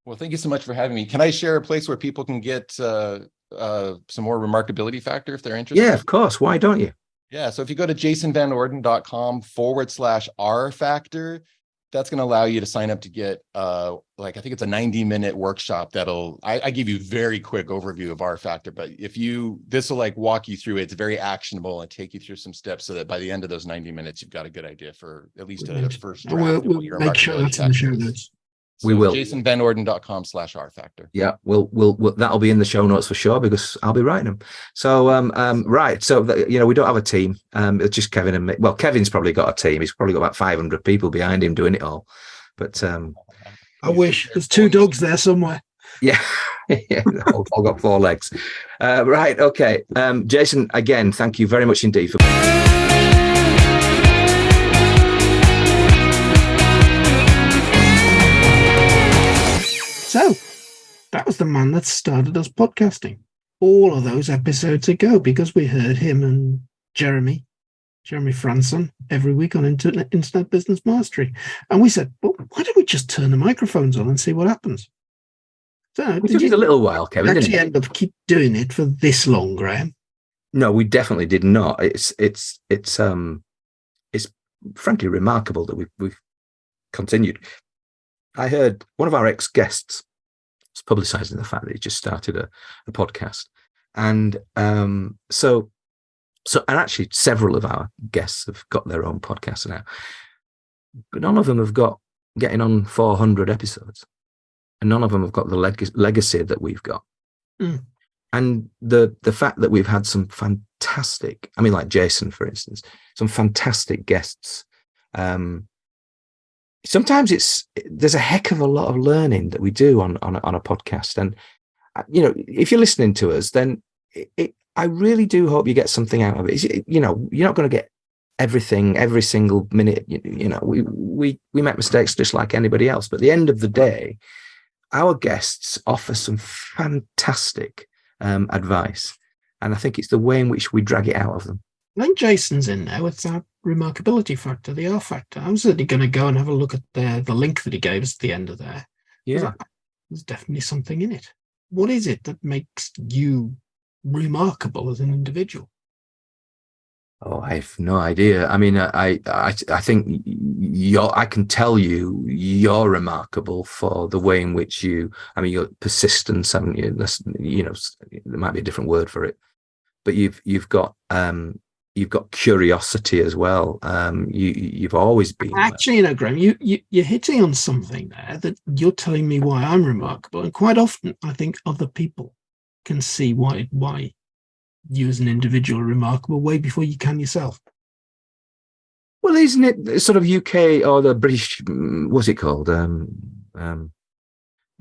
Well, thank you so much for having me. Can I share a place where people can get some more remarkability factor if they're interested? Yeah, of course. Why don't you? Yeah. So if you go to jasonvanorden.com/R factor, that's going to allow you to sign up to get I think it's a 90-minute workshop I give you a very quick overview of R Factor, but this will walk you through it. It's very actionable and take you through some steps so that by the end of those 90 minutes, you've got a good idea for at least a first draft. We'll make sure that's in the show notes. So we will. jasonvanorden.com/R factor. Yeah, we'll that'll be in the show notes for sure because I'll be writing them. So right, so we don't have a team. It's just Kevin and me. Well, Kevin's probably got a team. He's probably got about 500 people behind him doing it all. But I wish there's 2 dogs there somewhere. Yeah, all got 4 legs. Right, okay. Jason, again, thank you very much indeed for. So that was the man that started us podcasting all of those episodes ago, because we heard him and Jeremy Franson every week on Internet Business Mastery. And we said, well, why don't we just turn the microphones on and see what happens? So it took a little while, Kevin. Actually end up keep doing it for this long, Graham? No, we definitely did not. It's frankly remarkable that we've continued. I heard one of our ex-guests was publicising the fact that he just started a podcast. And so and actually several of our guests have got their own podcasts now. But none of them have got getting on 400 episodes. And none of them have got the legacy that we've got. Mm. And the fact that we've had some fantastic, like Jason, for instance, some fantastic guests. Sometimes there's a heck of a lot of learning that we do on a podcast. And, if you're listening to us, then I really do hope you get something out of it. You're not going to get everything every single minute. We make mistakes just like anybody else. But at the end of the day, our guests offer some fantastic advice. And I think it's the way in which we drag it out of them. I think Jason's in there with that remarkability factor, the R factor. I'm certainly going to go and have a look at the link that he gave us at the end of there. Yeah. There's definitely something in it. What is it that makes you remarkable as an individual? Oh, I have no idea. I think I can tell you're remarkable for the way in which your persistence, haven't you? There might be a different word for it, but you've got curiosity as well. You've always been. Actually, Graham, you're hitting on something there that you're telling me why I'm remarkable, and quite often I think other people can see why you as an individual are remarkable way before you can yourself. Well, isn't it sort of UK or the British? What's it called? The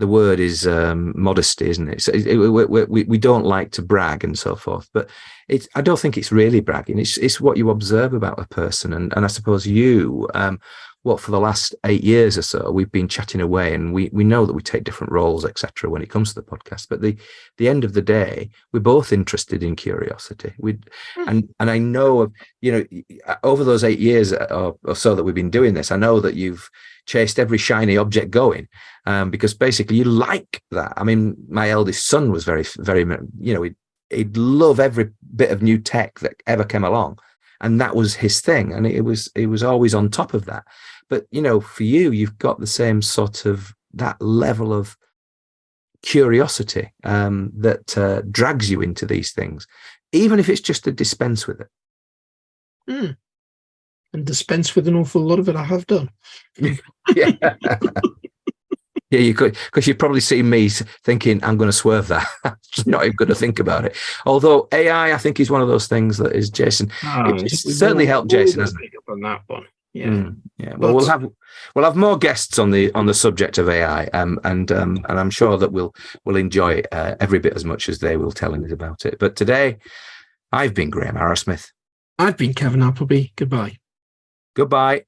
word is modesty, isn't it? So we don't like to brag and so forth, but I don't think it's really bragging. It's what you observe about a person, and I suppose you, well, for the last 8 years or so, we've been chatting away, and we know that we take different roles, etc., when it comes to the podcast. But the end of the day, we're both interested in curiosity. And I know of, over those 8 years or so that we've been doing this, I know that you've chased every shiny object going, because basically you like that. I mean, my eldest son was very, very, he'd love every bit of new tech that ever came along. And that was his thing. And it was always on top of that. But, for you, you've got the same sort of that level of curiosity that drags you into these things, even if it's just to dispense with it. And dispense with an awful lot of it I have done. Yeah. Yeah, you could, because you've probably seen me thinking, I'm going to swerve that. Not even going to think about it. Although AI, I think, is one of those things that is, Jason. It's certainly helped Jason, hasn't it? Up on that one. Yeah. Yeah. Well, we'll have more guests on the subject of AI, and I'm sure that we'll enjoy it every bit as much as they will telling us about it. But today, I've been Graham Arrowsmith. I've been Kevin Appleby. Goodbye. Goodbye.